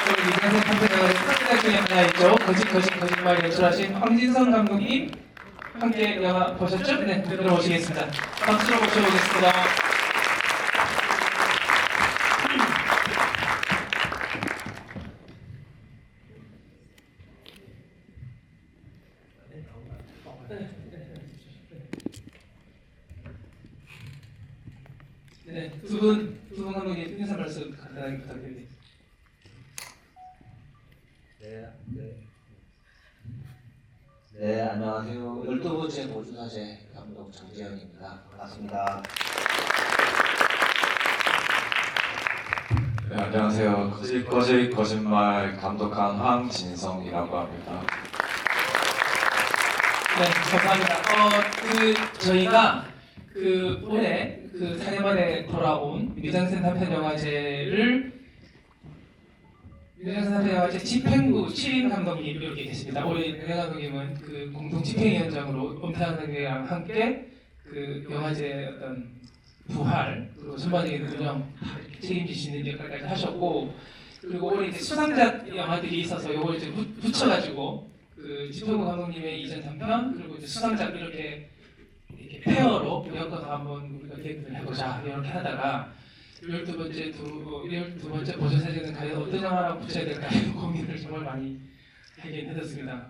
미장센 판매자의 수상작 중에 하나였죠. 거짓말 연출하신 황진성 감독님 함께 영화 보셨죠? 네, 들어오시겠습니다. 박수로 모셔보겠습니다. 네, 두 분 감독님 인사 말씀 간단하게 부탁드립니다. 네, 안녕하세요. 12번째 보조사제 감독 정재현입니다. 반갑습니다. 네, 안녕하세요. 거짓말 감독한 황진성이라고 합니다. 네, 감사합니다. 저희가 올해 4년 만에 돌아온 미장센 단편 영화제 집행부 치림 감독님 이렇게 계십니다. 올해 은혜 감독님은 공동 집행위원장으로 엄태환 감독님이랑 함께 영화제 어떤 부활 그리고 전반적인 운영 책임지시는 역할까지 하셨고, 그리고 올해 이제 수상작 영화들이 있어서 요걸 이제 붙여가지고 집행부 감독님의 이전 단편 그리고 이제 수상작 이렇게 페어로 엮어서 한번 우리가 계획을 해보자 이렇게 하다가 12번째 보조사제는 과연 어떤 영화라고 붙여야 될까 이런 고민을 정말 많이 하긴 했었습니다.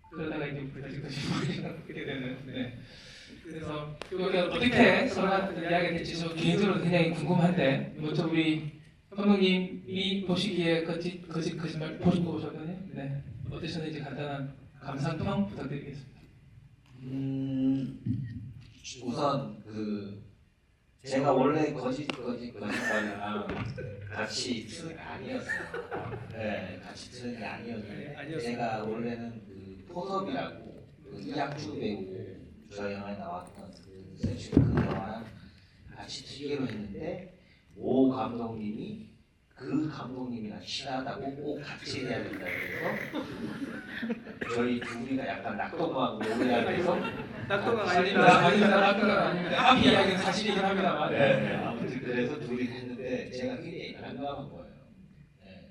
그러다가 이제 우리가 지금 거짓말이 되는. 네. 그래서 여기 어떻게 서로한테 이야기가 될지 저 개인적으로 굉장히 궁금한데, 먼저 우리 감독님이 보시기에 거짓말 보시고 오셨거든요. 네. 어떠셨는지 간단한 감상평 부탁드리겠습니다. 우선 제가 원래 거짓말이랑 같이 쓰는 게 아니었어요. 네, 같이 쓰는 게 아니었는데 제가 원래는 포섭이라고 이학주 배우 저 영화에 나왔던 섹션 영화랑 같이 쓰기로 했는데 오 감독님이 감독님이랑 친하다고 꼭 같이 해야 된다 그래서 저희 둘이가 약간 낙동강 노래하면서 낙동강 아닙니다. 앞이 이야기는 사실이긴 합니다만. 네, 아무튼 그래서 둘이 했는데 제가 굉장히 난감한 거예요. 네,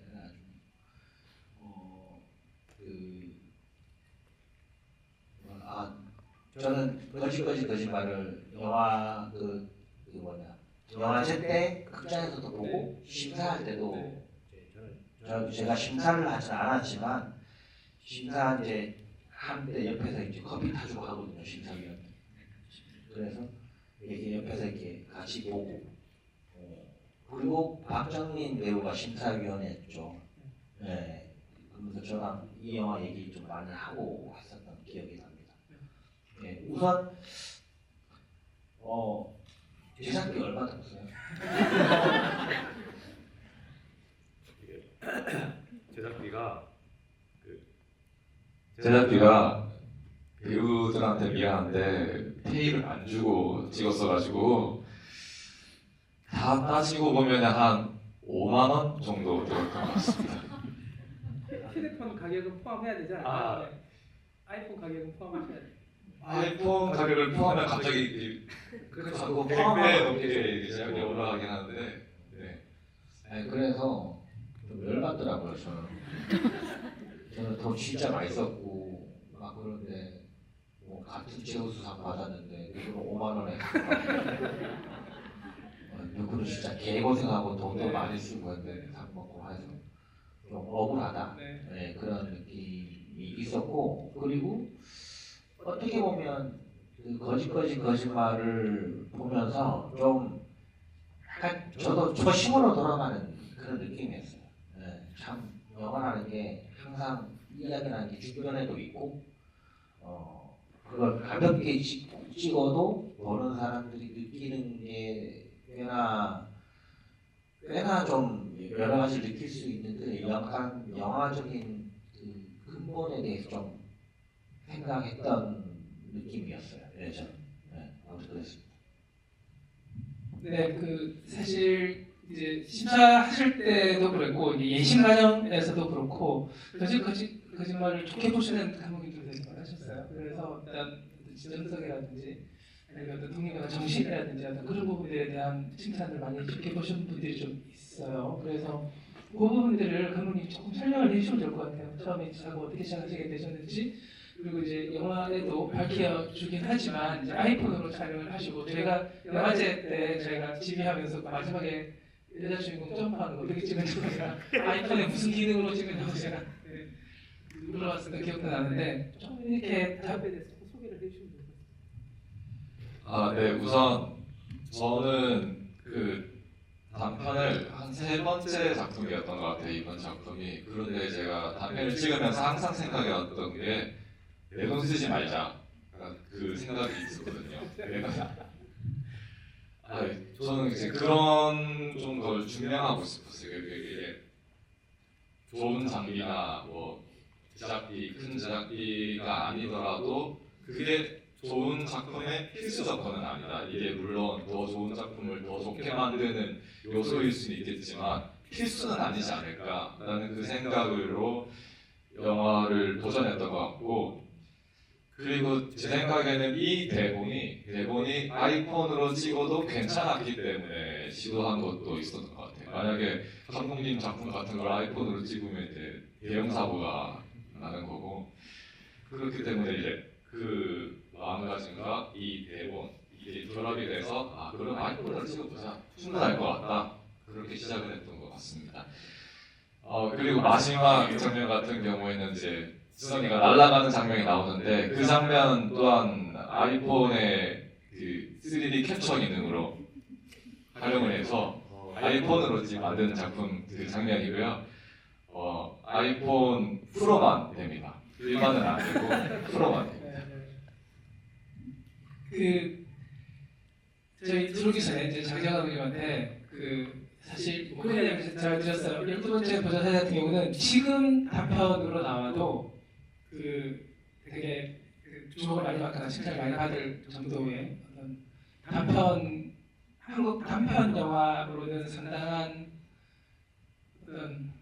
저는 거짓말을 영화 영화제 때 극장에서도 보고 심사할 때도 제가 심사를 하진 않았지만 심사 이제 한때 옆에서 이제 커피 타주고 하거든요, 심사위원. 그래서 이렇게 옆에서 이렇게 같이 보고 그리고 박정민 배우가 심사위원이었죠. 네, 그러면서 저랑 이 영화 얘기 좀 많이 하고 했었던 기억이 납니다. 네, 우선 제작비 얼마 들었어요? 제작비가 배우들한테 미안한데 페이를 안 주고 찍었어가지고 다 따지고 보면 한 5만 원 정도 들었던 것 같습니다. 휴대폰 가격은 포함해야 되지 않아요? 네. 아이폰 가격은 포함하셔야 돼요. 아이폰 가격을 포함하면 갑자기 그거 100배 넘게 제작비 올라가긴 하는데, 네. 네, 그래서 좀 열받더라고요. 저는 돈 진짜 많이 썼고 막 그런데 뭐 같은 최우수상 받았는데 누구는 5만 원에 누구는 진짜 개고생하고 돈도 많이 쓰고 했는데 상 먹고 해서 좀 억울하다. 네, 그런 느낌이 있었고, 그리고 어떻게 보면 거짓말을 보면서 좀 약간 저도 초심으로 돌아가는 그런 느낌이었어요. 네, 참 영화라는 게 항상 이야기라는 게 주변에도 있고 그걸 가볍게 찍어도 보는 사람들이 느끼는 게 꽤나 좀 여러 가지 느낄 수 있는데 약간 영화적인 근본에 대해서 좀 생각했던 느낌이었어요. 네, 저는. 네, 아무튼 그랬습니다. 네, 사실 이제 심사하실 때도 그랬고 이제 예심 과정에서도 그렇고 거짓말을 좋게 보시는 감독님들도 되게 많으셨어요. 그래서 일단 진정성이라든지 아니면 어떤 독립과 정신이라든지 어떤 그런 부분들에 대한 칭찬을 많이 좋게 보시는 분들이 좀 있어요. 그래서 그 부분들을 감독님이 조금 설명을 해주시면 될 것 같아요. 처음에 작업 어떻게 시작하시게 되셨는지, 그리고 이제 영화에도 밝혀주긴 하지만 이제 아이폰으로 촬영을 하시고, 저희가 영화제 때 저희가 지휘하면서 마지막에 여자 주인공 점프하는 거 어떻게 찍었냐고 제가 아이폰에 무슨 기능으로 찍었냐고 제가 물어봤으니까 기억도 나는데, 좀 이렇게 답에 대해서 소개를 해주시면 될 것 같아요. 네, 우선 저는 그 단편을 한 세 번째 작품이었던 것 같아요, 이번 작품이. 그런데 제가 단편을 찍으면서 항상 생각해 왔던 게 내 돈 쓰지 말자, 그 생각이 있었거든요. 저는 이제 그런 좀 걸 증명하고 싶었어요. 이게 좋은 장비나 뭐 제작비, 큰 제작비가 아니더라도 그게 좋은 작품의 필수 조건은 아니다. 이게 물론 더 좋은 작품을 더 좋게 만드는 요소일 수는 있겠지만 필수는 아니지 않을까라는 그 생각으로 영화를 도전했던 것 같고, 그리고 제 생각에는 이 대본이 아이폰으로 찍어도 괜찮았기 때문에 시도한 것도 있었던 것 같아요. 만약에 감독님 작품 같은 걸 아이폰으로 찍으면 이제 대형 사고가 나는 거고, 그렇기 때문에 이제 그 마음가짐과 이 대본 이게 결합이 돼서 그럼 아이폰으로 찍어보자, 충분할 것 같다, 그렇게 시작을 했던 것 같습니다. 그리고 마지막 장면 같은 경우에는 이제 지선이가 날아가는 장면이 나오는데, 그 장면 또한 아이폰의 그 3D 캡처 기능으로 활용을 해서 아이폰으로 지금 만든 작품 그 장면이고요. 아이폰 프로만 됩니다. 일반은 안 되고 프로만 됩니다. 저희 들어오기 전에 이제 장재환 감독님한테 사실 그런 이야기 잘 드렸어요. 12번째 도전사 같은 경우는 지금 단편으로 나와도 되게 주목을 많이 받거나 칭찬을 많이 받을 정도의 어떤 한국 단편 영화로는 상당한 어떤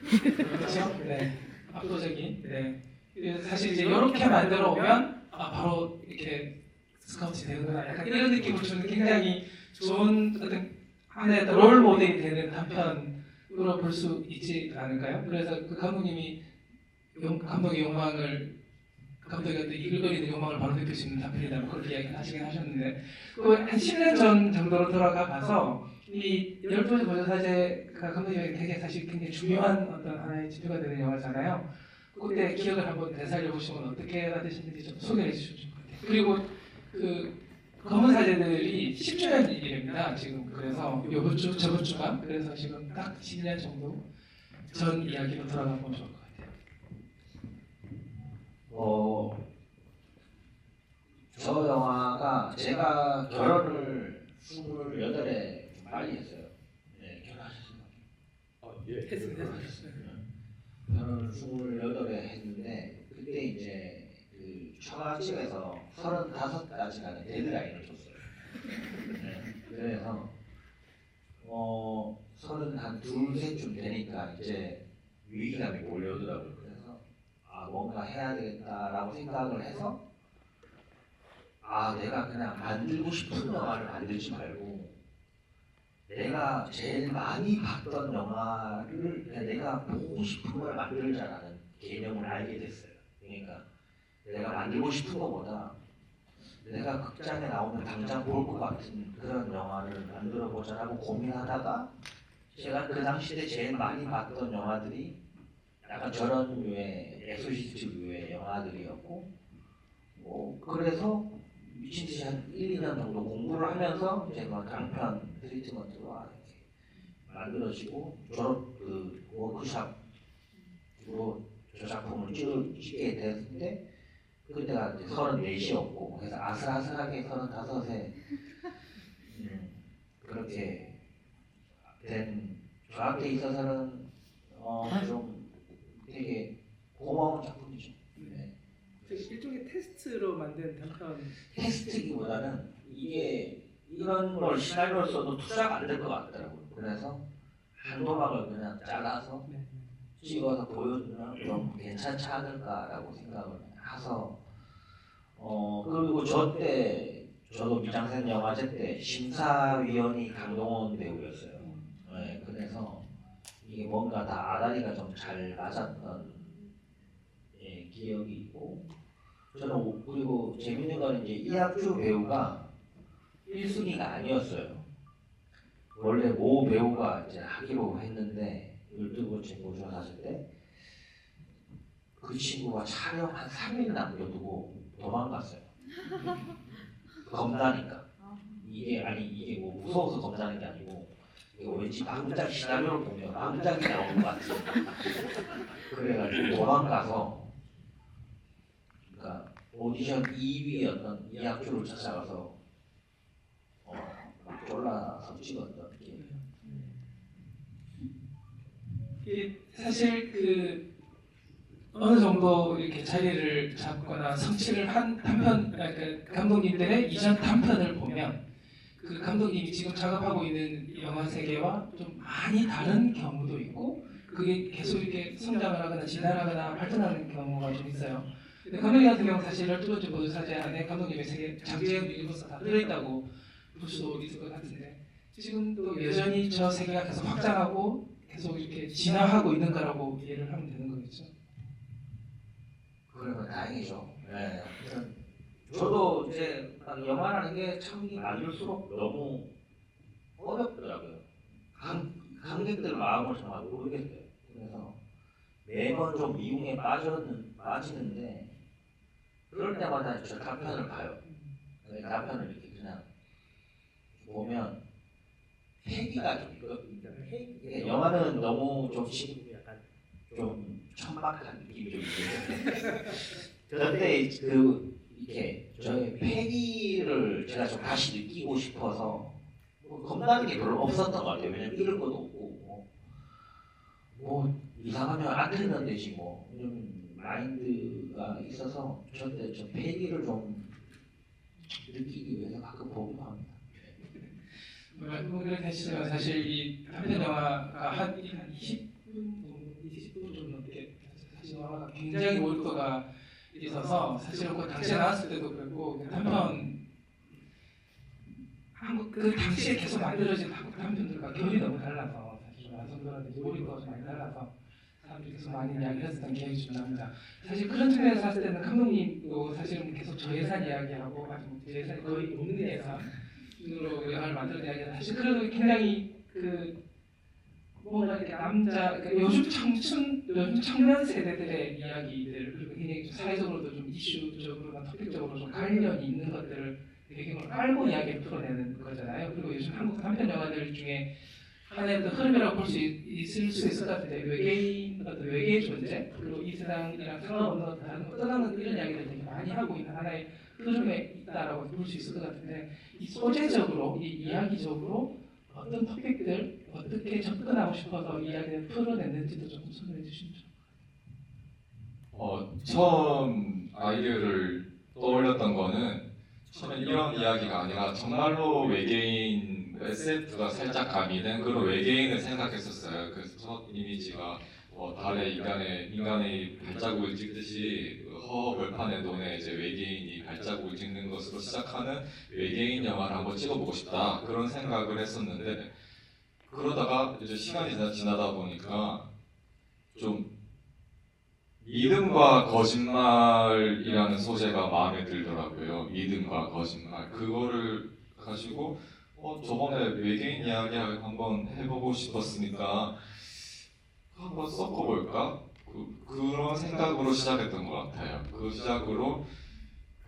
그렇죠? 네, 압도적인. 네. 그래서 사실 이제 이렇게 만들어 오면 바로 이렇게 스카우트 되는구나, 약간 이런 느낌을 주는 굉장히 좋은 어떤 하나의 롤 모델이 되는 단편으로 볼 수 있지 않을까요? 그래서 그 감독님이 감독의 욕망을, 감독의 어떤 이글거리는 욕망을 바로 느낄 수 있는 단편이다, 그렇게 이야기를 하시긴 하셨는데, 한 10년 전 정도로 돌아가 봐서 이 12번째 도전사제가 감독님에게 되게 사실 굉장히 중요한 어떤 하나의 지표가 되는 영화잖아요. 그때 기억을 한번 되살려 보시면 어떻게 받으셨는지 좀 소개해 주시면 좋을 것 같아요. 그리고 검은 사제들이 10주년입니다 지금. 그래서 요번 주, 저번 주가, 그래서 지금 딱 10년 정도 전 이야기로 돌아가 보면 좋을 것 같아요. 저 영화가 제가 결혼을 28에 좀 빨리 했어요. 네, 결혼하셨어요? 예. 했어요. 결혼을 28에 했는데, 그때 이제 그 처갓집에서 35까지라는 데드라인을 줬어요. 네, 그래서 32셋쯤 되니까 이제 위기감이 몰려오더라고요. 그래서 뭔가 해야 되겠다라고 생각을 해서 내가 그냥 만들고 싶은 영화를 만들지 말고 내가 제일 많이 봤던 영화를 그냥 내가 보고 싶은 걸 만들자라는 개념을 알게 됐어요. 그러니까 내가 만들고 싶은 것보다 내가 극장에 나오면 당장 볼 것 같은 그런 영화를 만들어 보자라고 고민하다가, 제가 그 당시 때 제일 많이 봤던 영화들이 약간 저런 류의 엑소시스트 류의 영화들이었고, 그래서 미친 듯이 한 1, 2년 정도 공부를 하면서 이제 막 강편 트리트먼트가 이렇게 만들어지고, 졸업 워크샵으로 저 작품을 찍게 됐는데, 그때가 이제 34이었고, 그래서 아슬아슬하게 35에 그렇게 된 저한테 있어서는 좀 되게 고마운 작품이죠. 네. 일종의 테스트로 만든 단편. 테스트기보다는 이게 이런 걸 시나리오를 써도 투자가 안 될 것 같더라고요. 그래서 한 조각을 그냥 잘라서 찍어서 보여주면 좀 괜찮지 않을까라고 생각을 해서, 그리고 저도 미장센 영화제 때 심사위원이 강동원 배우였어요. 네. 이게 뭔가 다 아다리가 좀 잘 맞았던 기억이 있고 저는 그리고 재밌는 거는 이제 이학주 배우가 1순위가 아니었어요. 원래 모 배우가 이제 하기로 했는데 12번째 모주가 갔을 때 그 친구가 촬영 한 3일 남겨두고 도망갔어요. 검사니까. 이게 뭐 무서워서 검사하는 게 아니고 이거 왠지 마금작 시나리오를 보면 마금작이 나오는 것 같은. 그래가지고 도망가서 그러니까 오디션 2위였던 이학주를 찾아가서 막 졸라서 찍었던 게. 이게 사실 그 어느 정도 이렇게 자리를 잡거나 성취를 한 단편, 그러니까 감독님들의 이전 단편을 보면 그 감독님이 지금 작업하고 있는 영화 세계와 좀 많이 다른 경우도 있고 그게 계속 이렇게 성장을 하거나 진화하거나 발전하는 경우가 좀 있어요. 근데 감독님 같은 경우는 사실 12번째 보도사제 안에 감독님의 세계 장재현 일부서 다 들어있다고 볼 수도 있을 것 같은데 지금도 여전히 저 세계가 계속 확장하고 계속 이렇게 진화하고 있는 거라고 이해를 하면 되는 거겠죠. 그러면 다행이죠. 네. 저도 이제 영화라는 게 참 만들수록 너무 어렵더라고요. 관객들 마음을 정말 모르겠어요. 그래서 매번 좀 미궁에 빠지는데 그럴 때마다 저 단편을 봐요. 단편을 이렇게 그냥 보면 패기가 좀 있거든요. 영화는 너무 좀 천박한 느낌이 좀 있는데 그런데 이렇게 저의 패기를 제가 좀 다시 느끼고 싶어서 겁나는 게 별로 없었던 것 같아요. 왜냐면 잃을 것도 없고 뭐 이상하면 안 틀면 되지 뭐 이런 마인드가 있어서 저한테 좀 패기를 좀 느끼기 위해서 가끔 보기도 합니다. 말씀을 하시면 사실 이 단편 영화가 한 20분 좀 넘게 사실 영화가 굉장히 몰입도가 있어서 사실은 그 당시에 나왔을 때도 그랬고 단편 한국 그 당시에 계속 만들어진 한국 단편들과 결이 너무 달라서 사실 완성도라든지 몰입도가 좀 많이 달라서 사람들이 계속 많이 이야기를 했었던 기억이 좀 납니다. 사실 그런 측면에서 봤을 때는 감독님도 사실은 계속 저예산 이야기하고 아주 저예산이 거의 없는 예산으로 영화를 만들어낸 이야기는 사실 그래도 굉장히 그 뭔가 이렇게 그러니까 요즘 청년 세대들의 이야기들 그리고 굉장히 좀 사회적으로도 좀 이슈적으로나 토픽적으로 좀 관련이 있는 것들을 배경으로 깔고 이야기를 풀어내는 거잖아요. 그리고 요즘 한국 단편 영화들 중에 하나의 흐름이라고 볼 수 있을 것 같은데 외계인 어떤 외계의 존재 그리고 이 세상이랑 상관없는 어떤 떠나는 이런 이야기를 되게 많이 하고 있는 하나의 흐름에 있다라고 볼 수 있을 것 같은데 이 소재적으로 이 이야기적으로 어떤 토픽들 어떻게 접근하고 싶어서 이야기를 풀어냈는지도 좀 설명해 주시죠. 처음 아이디어를 떠올렸던 거는 처음엔 이런 이야기가 아니라 정말로 외계인 SF가 살짝 가미된 그런 외계인을 생각했었어요. 그래서 첫 이미지가 달에 인간의 발자국을 찍듯이 허허 벌판의 논에 이제 외계인이 발자국을 찍는 것으로 시작하는 외계인 영화를 한번 찍어보고 싶다 그런 생각을 했었는데 그러다가 이제 시간이 지나다 보니까 좀 믿음과 거짓말이라는 소재가 마음에 들더라고요. 믿음과 거짓말 그거를 가지고 저번에 외계인 이야기 한번 해보고 싶었으니까 한번 섞어볼까? 그런 생각으로 시작했던 것 같아요. 그 시작으로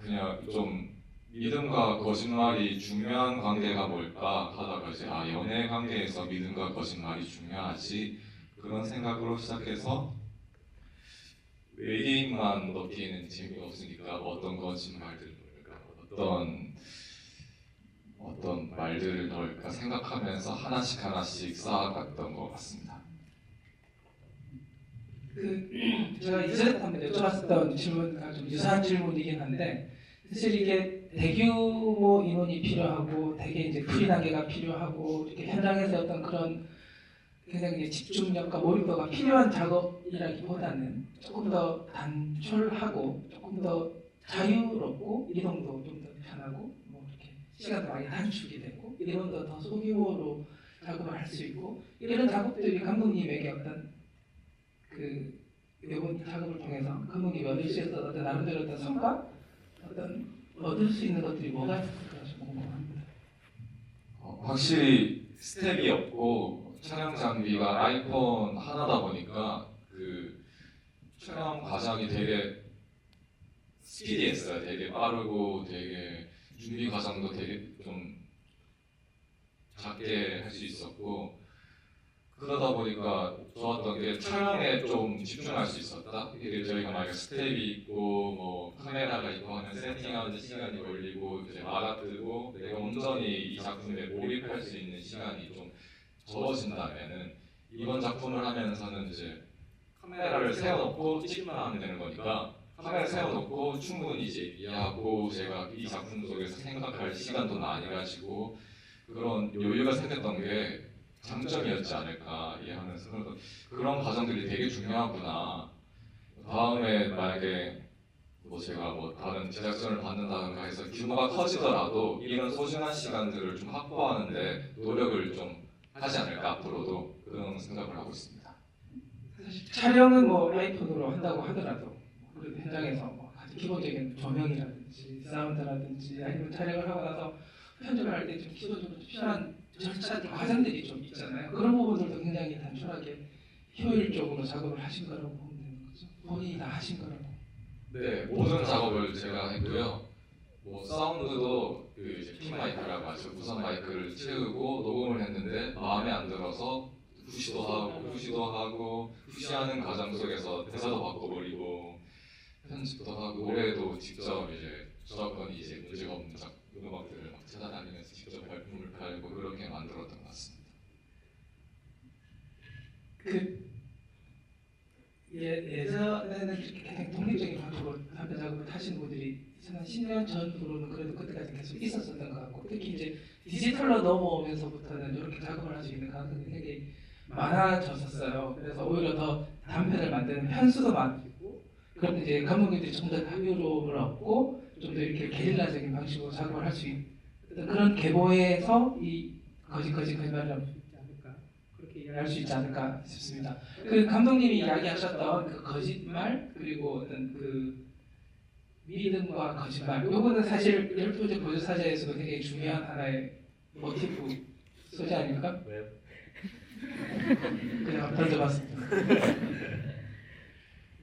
그냥 좀 믿음과 거짓말이 중요한 관계가 뭘까 하다가 이제 연애 관계에서 믿음과 거짓말이 중요하지 그런 생각으로 시작해서 외계인만 넣기에는 재미없으니까 어떤 거짓말들을 넣을까 어떤 말들을 넣을까 생각하면서 하나씩 쌓아갔던 것 같습니다. 제가 이전에 한번 여쭤봤었던 질문과 좀 유사한 질문이긴 한데 사실 이게 대규모 인원이 필요하고 되게 이제 프리 단계가 필요하고 이렇게 현장에서 어떤 그런 굉장히 집중력과 몰입도가 필요한 작업이라기보다는 조금 더 단촐하고 조금 더 자유롭고 이동도 좀 더 편하고 뭐 이렇게 시간도 많이 단축이 되고 이런 더 소규모로 작업을 할 수 있고 이런 작업들이 감독님에게 어떤 그 이번 작업을 통해서 감독님이 얻을 수 있었던 어떤 나름대로 어떤 성과, 어떤 얻을 수 있는 것들이 뭐가 있을까 좀 궁금합니다. 확실히 스텝이 없고 촬영 장비가 아이폰 하나다 보니까 그 촬영 과정이 되게 스피디했어요. 되게 빠르고 되게 준비 과정도 되게 좀 작게 할 수 있었고 그러다 보니까 좋았던 게 촬영에 좀 집중할 수 있었다. 이게 저희가 만약에 스텝이 있고 뭐 카메라가 있고 하면 세팅하는 시간이 걸리고 이제 말아들고 내가 온전히 이 작품에 몰입할 수 있는 시간이 좀 적어진다면은 이번 작품을 하면서는 이제 카메라를 세워놓고 찍기만 하면 되는 거니까 카메라 세워놓고 충분히 이제 이해하고 제가 이 작품 속에서 생각할 시간도 많이 가지고 그런 여유가 생겼던 게 장점이었지 않을까 이해하면서 그런 과정들이 되게 중요하구나. 다음에 만약에 뭐 제가 뭐 다른 제작전을 받는다든가 해서 규모가 커지더라도 이런 소중한 시간들을 좀 확보하는데 노력을 좀 하지 않을까 앞으로도 그런 생각을 하고 있습니다. 사실 촬영은 뭐 아이폰으로 한다고 하더라도 그래도 현장에서 뭐 아주 기본적인 조명이라든지 사운드라든지 아니면 촬영을 하고 나서 편집을 할 때 좀 기본적으로 필요한 절차들, 과정들이 좀 있잖아요. 그런 부분들도 굉장히 단순하게 효율적으로 작업을 하신 거라고 보면 되는 거죠. 본인이 다 하신 거라고. 네, 모든 작업을 제가 했고요. 뭐 사운드도 그 이제 핀 마이크라고 하죠. 무선 마이크를 채우고 녹음을 했는데 마음에 안 들어서 푸시도 하고 푸시하는 과정 속에서 대사도 바꿔버리고 편집도 하고 노래도 직접 이제 저작권이 이제 문제가 없는 음악들을 막 찾아다니면서 직접 발품을 팔고 그렇게 만들었던 것 같습니다. 예전에는 굉장히 독립적인 방식으로 단편 작업을 하시는 분들이 한 10년 전으로는 그래도 그때까지 계속 있었었던 것 같고 특히 이제 디지털로 넘어오면서부터는 이렇게 작업을 할 수 있는 가능성이 굉장히 많아졌었어요. 그래서 오히려 더 단편을 만드는 편수도 많아지고 그런데 이제 감독님들이 좀 더 자유로움을 얻고 좀 더 이렇게 게릴라적인 방식으로 작업을 할 수 있는 그런 계보에서 이 거짓말을 할 수 있지 않을까 그렇게 이해할 수 있지 않을까 싶습니다. 그 감독님이 이야기하셨던 그 거짓말 그리고 어떤 그 믿음과 거짓말 요거는 사실 12번째 보조사제에서도 굉장히 중요한 하나의 모티브 소재 아닙니까? 왜요? 그냥 던져봤습니다.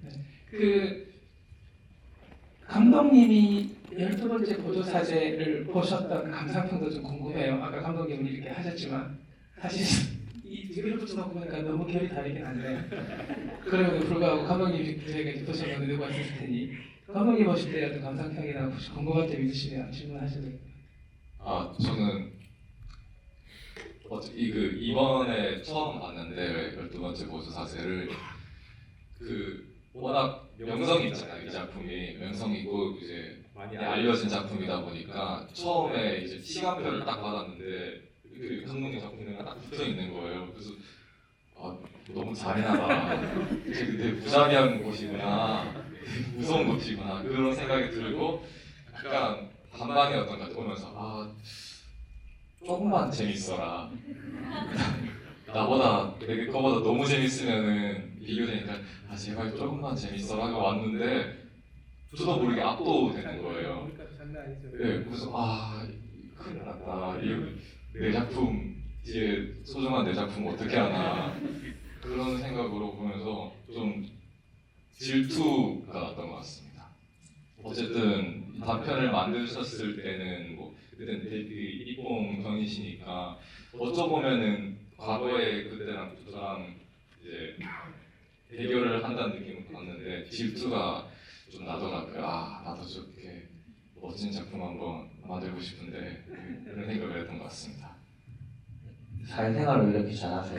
네. 그 감독님이 12번째 보조사제를 보셨던 감상평도 좀 궁금해요. 아까 감독님은 이렇게 하셨지만 사실 이 두 개를 붙여놓고 보니까 너무 결이 다르긴 한데 그럼에도 불구하고 감독님이 저희가 보셨던 의도가 있을 테니 감독님 보실 때 어떤 감상평이나 혹시 궁금한 점 있으시면 질문하셔도 됩니다. 저는 이번에 처음 봤는데 12번째 보조사세를 워낙 명성이 있잖아요. 이 작품이 명성이 있고 이제 많이 알려진 작품이다 보니까 처음에 이제 시간표를 딱 받았는데 그 감독님 작품이랑 딱 붙어 있는 거예요. 그래서 너무 잘해나가. 되게 무자비한 곳이구나, 무서운 곳이구나 그런 생각이 들고 약간 반반이었던 것 같아요. 보면서 조금만 재밌어라. 내 거보다 너무 재밌으면은 비교되니까 제발 조금만 재밌어라 하고 왔는데 저도 모르게 압도되는 거예요. 네, 그래서 큰일 났다. 내 작품 뒤에 소중한 내 작품 어떻게 하나 그런 생각으로 보면서 좀 질투가 났던 것 같습니다. 어쨌든 단편을 만드셨을 때는 뭐 그때는 데뷔 입봉 전이시니까 어쩌보면은 과거에 그때랑 저랑 이제 대결을 한다는 느낌을 받는데 질투가 좀 나더라고요. 나도 저렇게 멋진 작품 한번 만들고 싶은데 그런 생각을 했던 것 같습니다. 사회생활을 이렇게 잘하세요?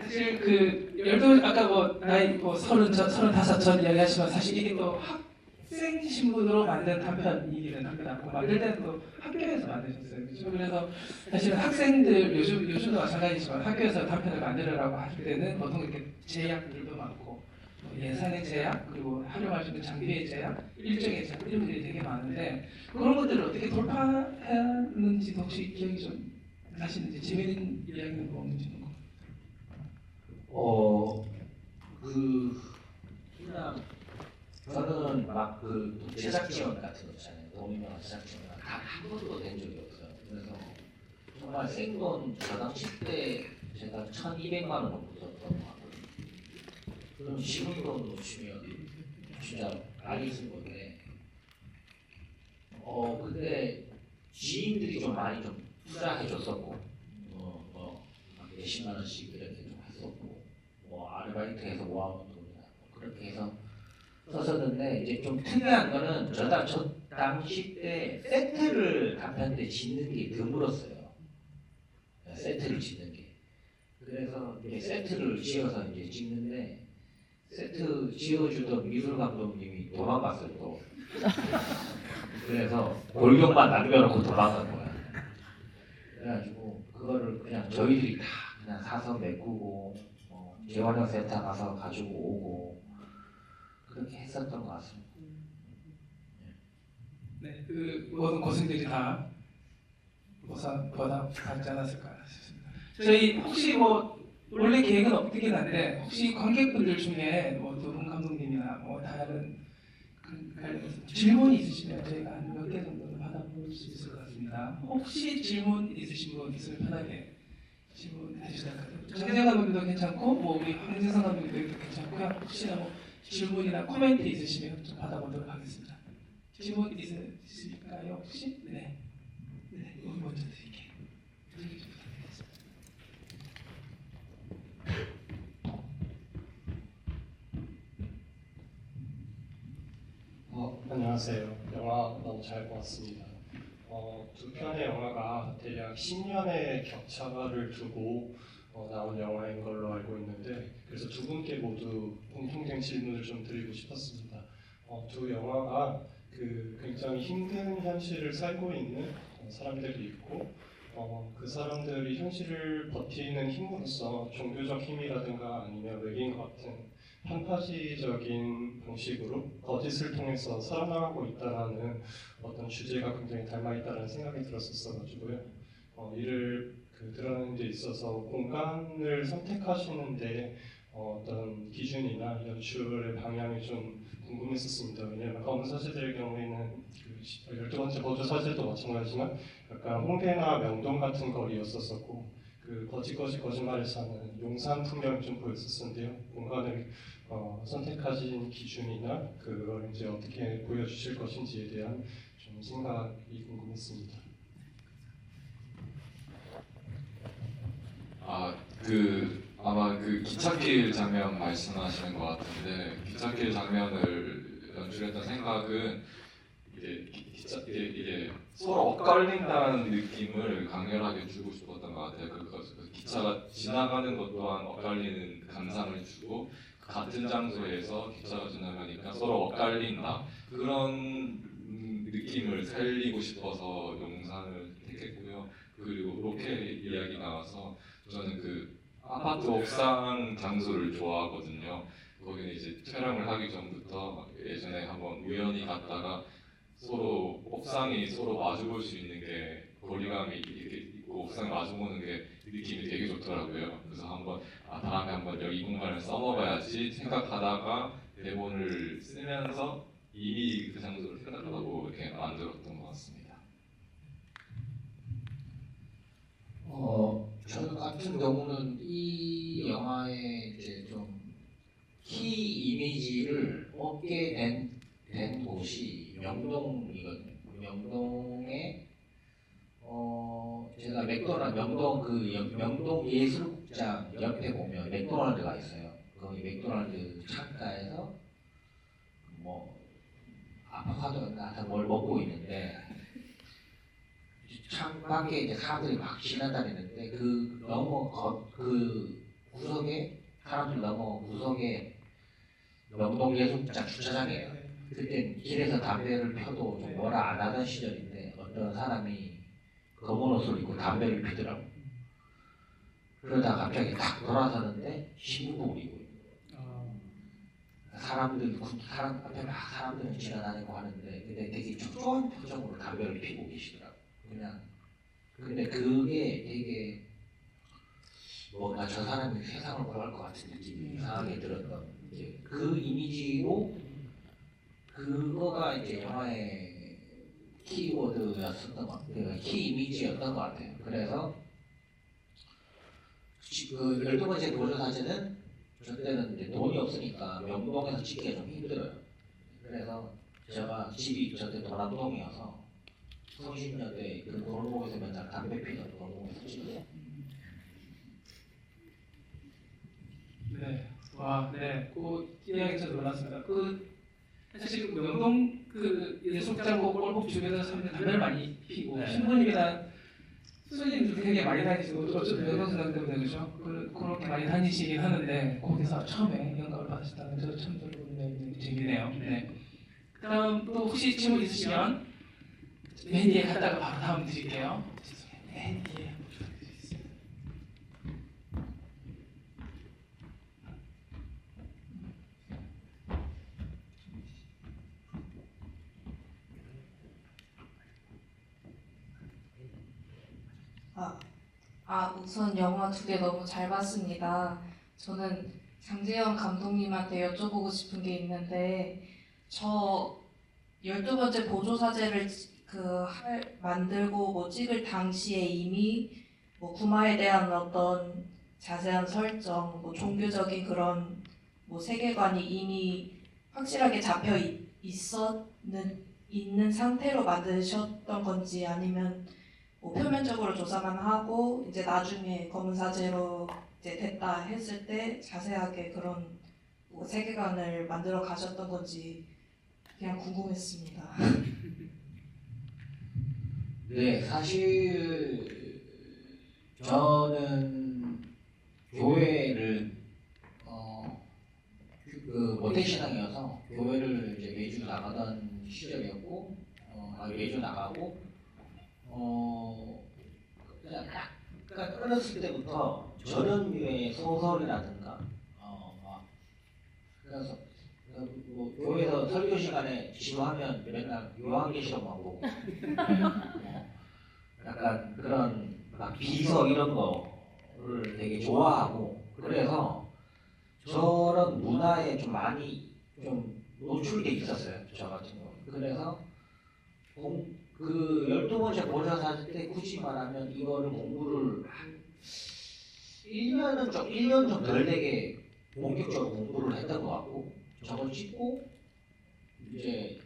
사실 아까 나이 35 전 이야기하시면 사실 이게 또 학생 신분으로 만든 단편이기는 합니다. 만들 때는 또 학교에서 만드셨어요. 그렇죠? 그래서 사실은 학생들 요즘도 마찬가지지만 학교에서 단편을 만들으라고 할 때는 보통 이렇게 제약들도 많고 예산의 제약, 그리고 활용할 수 있는 장비의 제약, 일정의 제약 이런 것들이 되게 많은데 그런 것들을 어떻게 돌파했는지도 혹시 기억이 좀 나시는지 재미있는 이야기는 뭐 없는지 뭐. 그냥 저는 막 그 제작 지원 같은 거 있잖아요. 도민영화 제작 지원 한 번도 된 적이 없어요. 그래서 정말 생돈 저 당시 때 제가 1,200만 원 정도 썼던 것 같거든요. 그럼 지금 돈으로 치면 진짜 많이 쓴 건데 근데 지인들이 좀 많이 좀 투자해 줬었고 한 몇십만 원씩 이렇게 좀 했었고 아르바이트해서 모아온 돈이나 그렇게 해서 썼었는데 이제 좀 특이한 거는 저 당시 때 세트를 단편 때 짓는 게 드물었어요. 세트를 짓는 게. 그래서 이제 세트를 지어서 이제 찍는데 세트 지어주던 미술 감독님이 도망갔어요 또. 그래서 골격만 남겨놓고 도망간 거야. 그래가지고 그거를 그냥 저희들이 다 그냥 사서 메꾸고 재활용 센터 가서 가지고 오고 그렇게 했었던 것 같습니다. 네, 그 모든 고생들이 다 보답하지 않았을까 싶습니다. 저희 혹시 뭐 원래 계획은 없긴 한데 혹시 관객분들 중에 뭐 두 분 감독님이나 뭐 다른 관련해서 질문이 있으시면 저희가 한 몇 개 정도는 받아볼 수 있을 것 같습니다. 혹시 질문 있으신 분 있으면 편하게 질문해 주시면 됩니다. 정재영 감독님도 괜찮고 뭐 우리 황진성 감독님도 괜찮고요. 혹시나 뭐 질문이나 코멘트 있으시면 좀 받아보도록 하겠습니다. 질문 있으실까요 혹시? 네. 네, 여기 먼저 드릴게요. 여기 좀 부탁드리겠습니다. 안녕하세요. 영화 너무 잘 보았습니다. 두 편의 영화가 대략 10년의 격차를 두고 나온 영화인 걸로 알고 있는데 그래서 두 분께 모두 공통된 질문을 좀 드리고 싶었습니다. 두 영화가 굉장히 힘든 현실을 살고 있는 사람들이 있고 그 사람들이 현실을 버티는 힘으로써 종교적 힘이라든가 아니면 외계인 같은 판타지적인 방식으로 거짓을 통해서 살아나가고 있다라는 어떤 주제가 굉장히 닮아있다는 생각이 들었었어가지고요. 이를 드러내는 데 있어서 공간을 선택하시는데 어떤 기준이나 연출의 방향이 좀 궁금했었습니다. 왜냐하면 검은 사제들의 경우에는 12번째 버주 사제도 마찬가지지만 약간 홍대나 명동 같은 거리였었고 거짓말을 사는 용산 풍경이 좀 보였었는데요. 공간을 선택하신 기준이나 그걸 이제 어떻게 보여주실 것인지에 대한 좀 생각이 궁금했습니다. 아마 그 기찻길 장면 말씀하시는 것 같은데 기찻길 장면을 연출했던 생각은 이게 서로 엇갈린다는 느낌을 강렬하게 주고 싶었던 것 같아요. 그 기차가 지나가는 것 또한 엇갈리는 감상을 주고 같은 장소에서 기차가 지나가니까 서로 엇갈린다 그런 느낌을 살리고 싶어서 영상을 택했고요. 그리고 로켓 이야기 나와서 저는 그 아파트 옥상 장소를 좋아하거든요. 거기는 이제 촬영을 하기 전부터 예전에 한번 우연히 갔다가 서로 옥상이 서로 마주볼 수 있는 게 거리감이 이렇게 있고 옥상 마주보는 게 느낌이 되게 좋더라고요. 그래서 다음에 한번 여기 공간을 써먹어야지 생각하다가 대본을 쓰면서 이미 그 장소를 생각하고 이렇게 만들었던 것 같습니다. 저 같은 경우는 이 영화의 이제 좀 키 이미지를 얻게 된 곳이 명동이거든요. 명동에 제가 명동 예술극장 옆에 보면 맥도날드가 있어요. 거기 맥도날드 창가에서 뭐 아보카도인가 하여튼 뭘 먹고 있는데 창 밖에 이제 사람들이 막 지나다니는데 그 구석에 사람들 넘어 구석에 명동 예술극장 주차장이에요. 그때 길에서 담배를 펴도 좀 뭐라 안 하던 시절인데 어떤 사람이 검은 옷을 입고 담배를 피더라고. 그러다 갑자기 딱 돌아서는데 신부복을 입고 있는 거예요. 사람 앞에 막 사람들은 지나다니고 하는데 근데 되게 초조한 표정으로 담배를 피우고 계시더라고. 그냥 근데 그게 되게 뭔가 저 사람이 세상을 구할 것 같은 느낌이 이상하게 들었던 이제 그 이미지로 그거가 이제 영화의 키워드였었던 것 같아요. 키 이미지였던 것 같아요. 그래서 그 12번째 보조 사진은 저 때는 이제 돈이 없으니까 명동에서 찍기가 좀 힘들어요. 그래서 제가 집이 저때 도남동이어서 성신여대 그 골목에서 맨날 담배 피던 골목에서 찍어요. 네. 와, 네. 그 이야기 저도 놀랐습니다. 그 사실 그 명동 그 예술장고 골목 주변에서 사람들이 담배를 많이 피고 네. 신부님이나 수녀님들 되게 많이 다니시고 어쨌든 명동수당 때문에 그죠? 그렇게 많이 다니시긴 하는데 거기서 처음에 영감을 받으셨다는 저 처음 들어보는 얘기네요. 네. 그다음 또 혹시 질문 있으시면 맨 뒤에 갔다가 바로 다음 드릴게요. 죄송해요. 맨 뒤에 한번 부탁드리겠습니다. 우선 영화 두 개 너무 잘 봤습니다. 저는 장재현 감독님한테 여쭤보고 싶은 게 있는데, 저 12번째 보조사제를 만들고 찍을 당시에 이미 구마에 대한 어떤 자세한 설정, 종교적인 그런 세계관이 이미 확실하게 잡혀 있는 상태로 만드셨던 건지 아니면 표면적으로 조사만 하고 이제 나중에 검은 사제로 이제 됐다 했을 때 자세하게 그런 세계관을 만들어 가셨던 건지 그냥 궁금했습니다. 네, 사실 저는 교회를 그 모태신앙이어서 교회를 이제 매주 나가던 시절이었고 매주 나가고 그냥 약간 어렸을 때부터 저런 류의 소설이라든가 그래서 교회에서 설교 시간에 지루하면 맨날 요한계시록만 보고 약간 그런 막 비서 이런 거를 되게 좋아하고 그래서 저런 문화에 좀 많이 좀 노출돼 있었어요. 저 같은 경우. 그래서 그 12번째 보좌사제 때 굳이 말하면 이거를 공부를 한 1년 좀 덜 되게 본격적으로 공부를 했던 것 같고 저걸 찍고 이제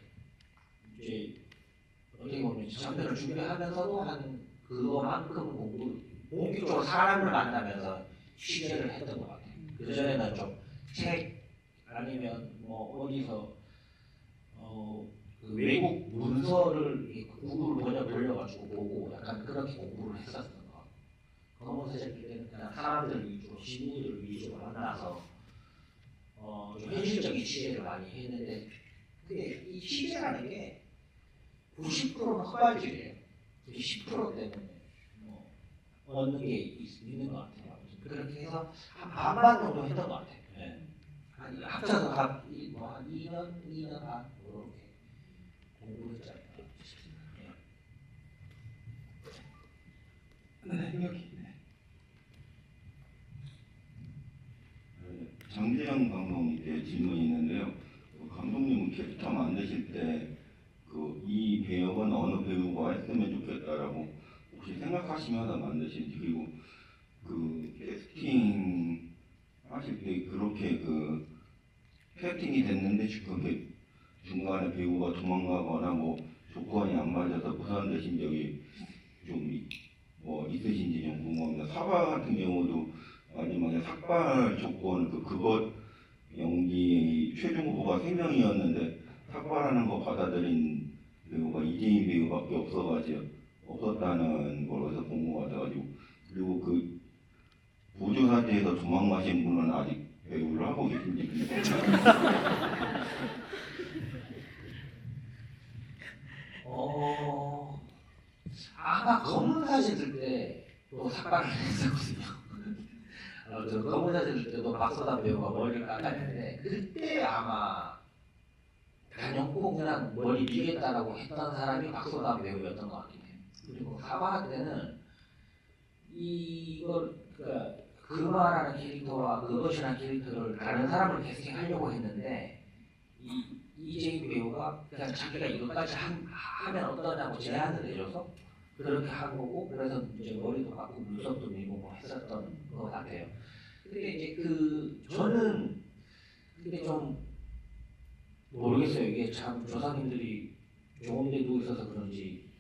어떻게 보면 장면을 준비하면서도 한 그거만큼 공부 본격적으로 사람을 만나면서 취재를 했던 것 같아요. 그 전에는 좀 책 아니면 어디서 그 외국 문서를 구글 번역 돌려가지고 보고 약간 그렇게 공부를 했었던 것 같고 검은 사제 때는 그냥 사람들 위주로 신부들 위주로 만나서 좀 현실적인 취재를 많이 했는데 근데 이 취재라는 게 90%는 헛발질이에요. 10% 때문에 얻는 게 있는 것 같아요. 그렇게 해서 한 반반 정도 했던 것 같아요. 네. 합쳐서 한 2년 반 이렇게 공부를 했잖아요. 네, 여기. 장재현 감독님께 질문이 있는데요. 감독님은 캐릭터 만드실 때 이 배역은 어느 배우가 했으면 좋겠다라고 혹시 생각하시면서 만드신지 그리고 그 캐스팅 하실 때 그렇게 캐스팅이 됐는데 그게 중간에 배우가 도망가거나 조건이 안 맞아서 무산되신 적이 좀 있으신지 좀 궁금합니다. 사바 같은 경우도 마지막에 삭발 조건 그것 연기 최종 후보가 3명이었는데 삭발하는 거 받아들인 배우가 이재인 배우밖에 없었다는 걸로 해서 본 것 같아가지고 그리고 그 보조사제에서 도망가신 분은 아직 배우를 하고 계신지 아마 검은 사진 들 때 또 삭발을 했었거든요. 저 검은사제 때도 박서담 배우가 머리를 깎았는데 그때 아마 단연코 그냥 머리 밀겠다라고 했던 사람이 박서담 배우였던 것 같긴 해요. 그리고 사바나 때는 이걸 그러니까 그마라는 캐릭터와 그것이라는 캐릭터를 다른 사람을 캐스팅하려고 했는데 이재익 배우가 그냥 자기가 이것까지 하면 어떠냐고 제안을 내줘서 그렇게 한 거고, 그래서 이제 머리도 깎고 눈썹도 밀고 뭐 했었던 것 같아요. 근데 이제 저는 근데 좀 모르겠어요. 이게 참 조상님들이 좋은 데 누워 있어서 그런지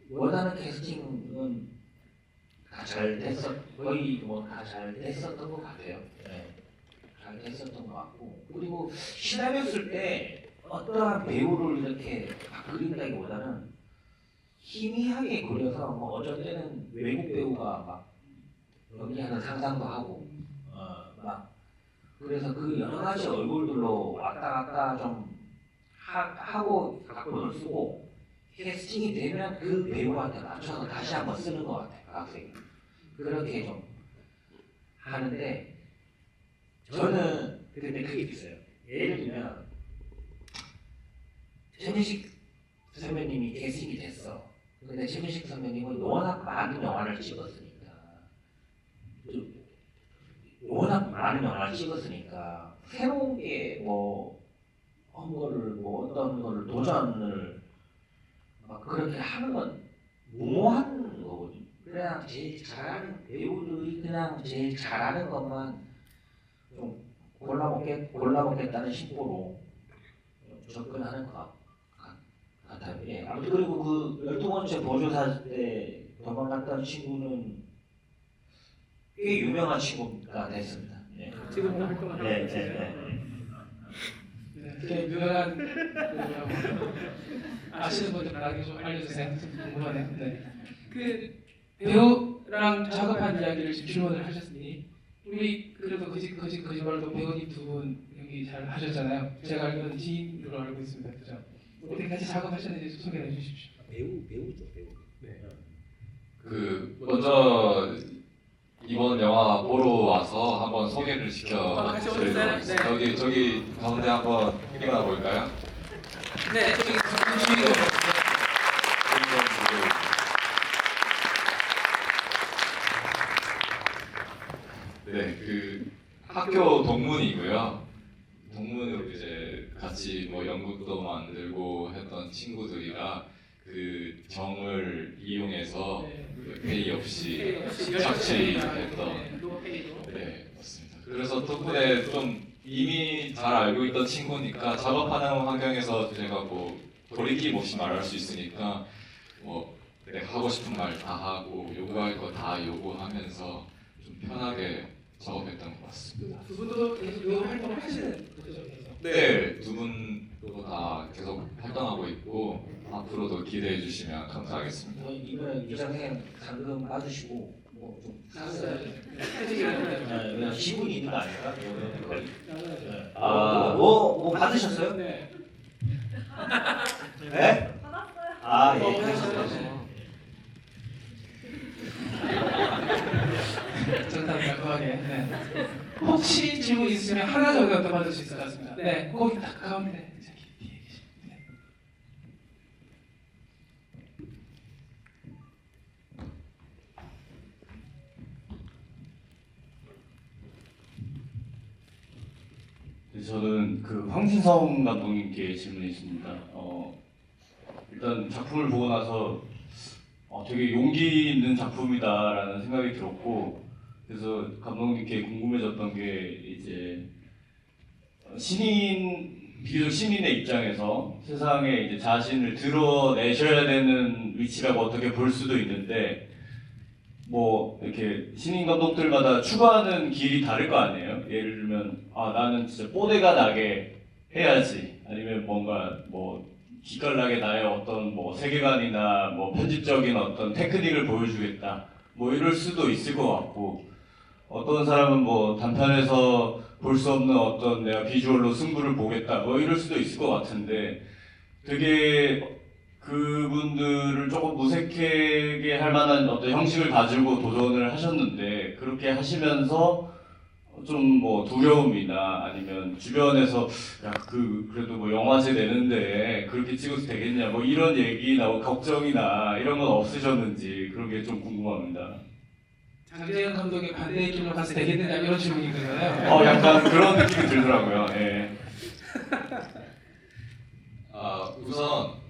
원하는 캐스팅은 다 잘 거의 뭐 다 잘 됐었던 것 같아요. 네. 잘 됐었던 것 같고, 그리고 시나리오 때 어떠한 배우를 이렇게 막 그린다기보다는 희미하게 그려서 뭐 어쩔 때는 외국 배우가 막 연기하는 상상도 하고 막 그래서 그 여러 가지 얼굴들로 왔다 갔다 좀 하고 각본을 쓰고 캐스팅이 되면 그 배우한테 맞춰서 다시 한번 쓰는 것 같아요. 학생이 그렇게 좀 하는데, 저는 근데 그게 있어요. 예를 들면 최민식 선배님이 캐스팅이 됐어. 근데 최민식 선배님은 워낙 많은 영화를 찍었으니까 새로운 게 뭐 어떤 거를 도전을 막 그렇게 하는 건 무모한 거거든요. 그냥 제일 잘하는 배우들이 그냥 제일 잘하는 것만 좀 골라먹겠다는 심보로 접근하는 것 같아요. 예. 아무튼 그리고 그 12번째 보조사 때 도망갔던 친구는 꽤 유명한 친구가 됐습니다. 예. 지금 활동을 네, 하고 있어요. 네. 네, 유명한 배우라고 아시는 분들 나에게 좀 알려주세요. 좀 궁금하네요. 네. 그 배우랑 작업한 이야기를 지금 질문을 하셨으니 우리 그래도 거짓말도 배우님 두 분 연기 잘 하셨잖아요. 제가 알기로는 지인으로 알고 있습니다. 그죠? 어떻게 같이 작업하셨는지 좀 소개해 주십시오. 배우죠, 배우. 네. 먼저 이번 영화 보러 와서 한번 소개를 같이 시켜드리도록 오셨어요? 하겠습니다. 네. 저기 가운데 한번 일어나 볼까요? 네, 저기 주인공. 네, 학교 동문이고요. 동문으로 이제 같이 뭐 연극도 만들고 했던 친구들이라 그 정을 이용해서 페이 없이 착취했던. 네, 맞습니다. 그래서 덕분에 좀 이미 잘 알고 있던 친구니까 작업하는 환경에서 제가 뭐 돌이킴 없이 말할 수 있으니까 뭐 내가 하고 싶은 말 다 하고 요구할 거 다 요구하면서 좀 편하게 작업했던 것 같습니다. 두 분도 계속 배우 활동을 하시는 거죠? 네, 두 분도 다 계속 활동하고 있고 앞으로도 기대해 주시면 감사하겠습니다. 뭐 이번에 이장생 상금 받으시고 뭐좀 샀어요. 네. 그냥 지분이 있는 거 아닌가? 거의. 네. 뭐 받으셨어요? 네. 네? 아 예. 정답 깔끔하게. 네. 혹시 질문 있으면 하나 정도 더 받을 수 있을 것 같습니다. 네, 거기 딱 가운데 저기 뒤에 계신. 네. 저는 황진성 감독님께 질문이 있습니다. 일단 작품을 보고 나서 되게 용기 있는 작품이다라는 생각이 들었고, 그래서 감독님께 궁금해졌던 게 이제 비교적 신인의 입장에서 세상에 이제 자신을 드러내셔야 되는 위치라고 어떻게 볼 수도 있는데, 뭐 이렇게 신인 감독들마다 추구하는 길이 다를 거 아니에요. 예를 들면 나는 진짜 뽀대가 나게 해야지, 아니면 뭔가 뭐 기깔나게 나의 어떤 뭐 세계관이나 뭐 편집적인 어떤 테크닉을 보여주겠다, 뭐 이럴 수도 있을 것 같고, 어떤 사람은 뭐 단편에서 볼 수 없는 어떤 내가 비주얼로 승부를 보겠다, 뭐 이럴 수도 있을 것 같은데, 되게 그분들을 조금 무색하게 할 만한 어떤 형식을 가지고 도전을 하셨는데 그렇게 하시면서 좀 뭐 두려움이나 아니면 주변에서 야 그래도 뭐 영화제 내는데 그렇게 찍어도 되겠냐 뭐 이런 얘기나 뭐 걱정이나 이런 건 없으셨는지 그런 게 좀 궁금합니다. 장재현 감독의 반대의 길로 가서 되겠느냐 이런 질문인 거잖아요. 약간 그런 느낌이 들더라고요. 예. 우선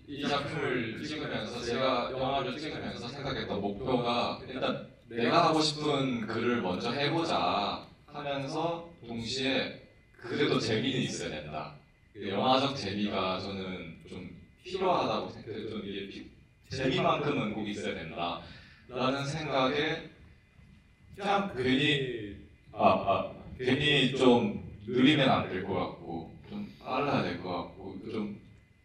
이 작품을 찍으면서 제가 영화를 찍으면서 생각했던 목표가 일단 내가 하고 싶은 글을 먼저 해보자 하면서 동시에 그래도 재미는 있어야 된다. 영화적 재미가 저는 좀 필요하다고 생각해요. 좀 이게 재미만큼은 꼭 있어야 된다. 라는 생각에 그냥 괜히 좀 느리면 안 될 것 같고 좀 빨라야 될 것 같고 좀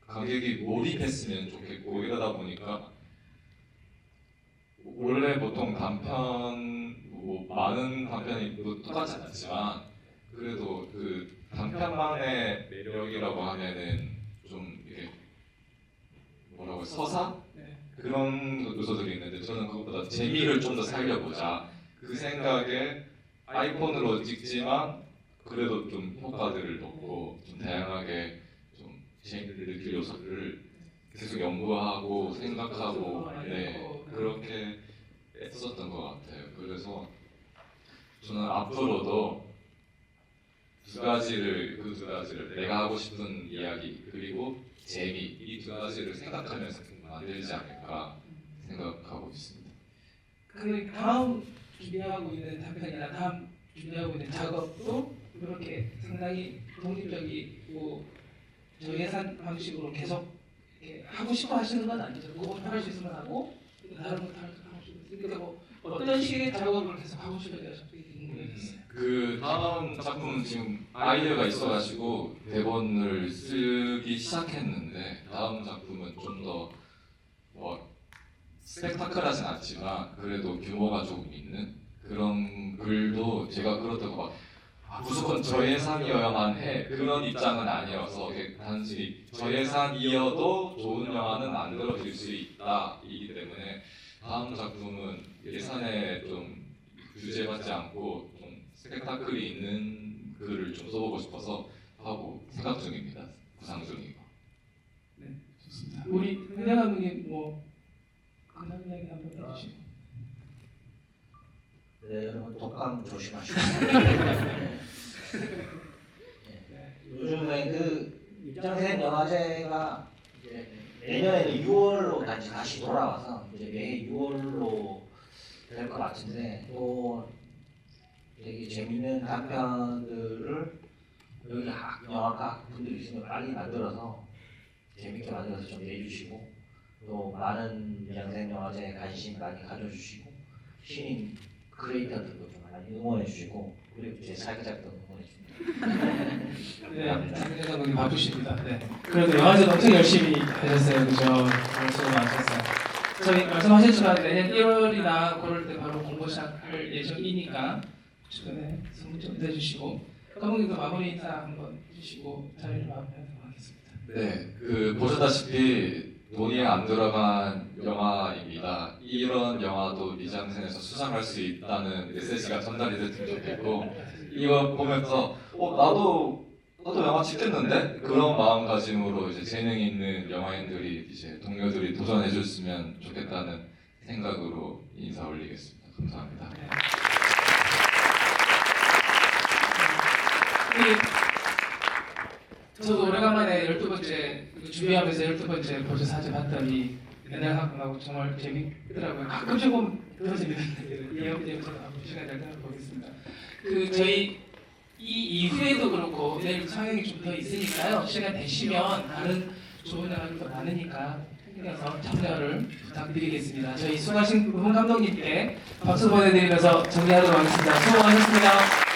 관객이 몰입했으면 좋겠고 이러다 보니까 원래 보통 단편 뭐 많은 단편이 뭐 똑같지 않지만 그래도 그 단편만의 매력이라고 하면은 좀 이게 뭐라고 서사? 그런 요소들이 있는데 저는 그것보다 재미를 좀 더 살려보자 그 생각에 아이폰으로 찍지만 그래도 좀 효과들을 넣고 좀 다양하게 좀 재미를 느낄 요소를 계속 연구하고 생각하고 그렇게 했었던 것 같아요. 그래서 저는 앞으로도 그 두 가지를 내가 하고 싶은 이야기 그리고 재미 이 두 가지를 생각하면서 만들지 않을까 생각하고 있습니다. 그 다음 준비하고 있는 단편이나 다음 준비하고 있는 작업도 이렇게 상당히 독립적이고 저예산 방식으로 계속 이렇게 하고 싶어 하시는 건 아니죠. 그거 할 수 있으면 하고 다른 것도 하고 싶어 있으니까 뭐 어떤 식의 작업을 계속 하고 싶어요? 그 다음 작품 지금 아이디어가 있어가지고 대본을 쓰기 시작했는데 다음 작품은 좀 더 스펙타클하진 않지만 그래도 규모가 조금 있는 그런 글도 제가 그렇다고 막 무조건 저예산이어야만 해 그런 입장은 아니어서 단지 저예산이어도 좋은 영화는 만들어질 수 있다 이기 때문에 다음 작품은 예산에 좀 규제받지 않고 좀 스펙타클이 있는 글을 좀 써보고 싶어서 하고 생각 중입니다. 구상 중이고. 네, 좋습니다. 우리 은혜 감독님 뭐 그런 이야기 한번 해주시고. 네, 여러분 독감 조심하시고. 요즘에 그 입장생 영화제가 이제 내년에는 6월로 다시 돌아와서 이제 매해 6월로 될 것 같은데 또 되게 재밌는 단편들을 여기 영화과 분들이 있으면 빨리 만들어서 재밌게 만들어서 좀 내주시고 또 많은 입장생 영화제에 관심 많이 가져주시고 신인 크리에이터들도 좀 많이 응원해 주시고 그리고 제 사회작도 응원해 줍니다. 네, 장재 감독님 바쁘십니다. 네. 그래도 영화제도 엄청 열심히 하셨어요, 그죠? 수고 많으셨어요. 저희 말씀하셨지만 내년 1월이나 그럴 때 바로 공부 시작할 예정이니까 주변에 소문 좀 내주시고 감독님도 마무리 인사 한번 해주시고 자리를 마무리하도록 하겠습니다. 네, 그 보셨다시피 돈이 안 들어간 영화입니다. 이런 영화도 미장센에서 수상할 수 있다는 메시지가 전달이 됐으면 좋겠고 이거 보면서 나도 영화 찍겠는데? 그런 마음가짐으로 이제 재능 있는 영화인들이 이제 동료들이 도전해 줬으면 좋겠다는 생각으로 인사 올리겠습니다. 감사합니다. 저도 오래간만에 12번째 준비하면서 12번째 보조 사진 봤더니 연애하고 정말 재밌더라고요. 가끔 조금 더 재밌는데 이어부터 한번 시간 될 때 한번 보겠습니다. 그 저희 이 이후에도 그렇고 내일 상영이 좀 더 있으니까요. 시간 되시면 다른 좋은 영화들도 많으니까 챙겨서 참여를 부탁드리겠습니다. 저희 수고하신 문 감독님께 박수 보내드리면서 정리하도록 하겠습니다. 수고하셨습니다.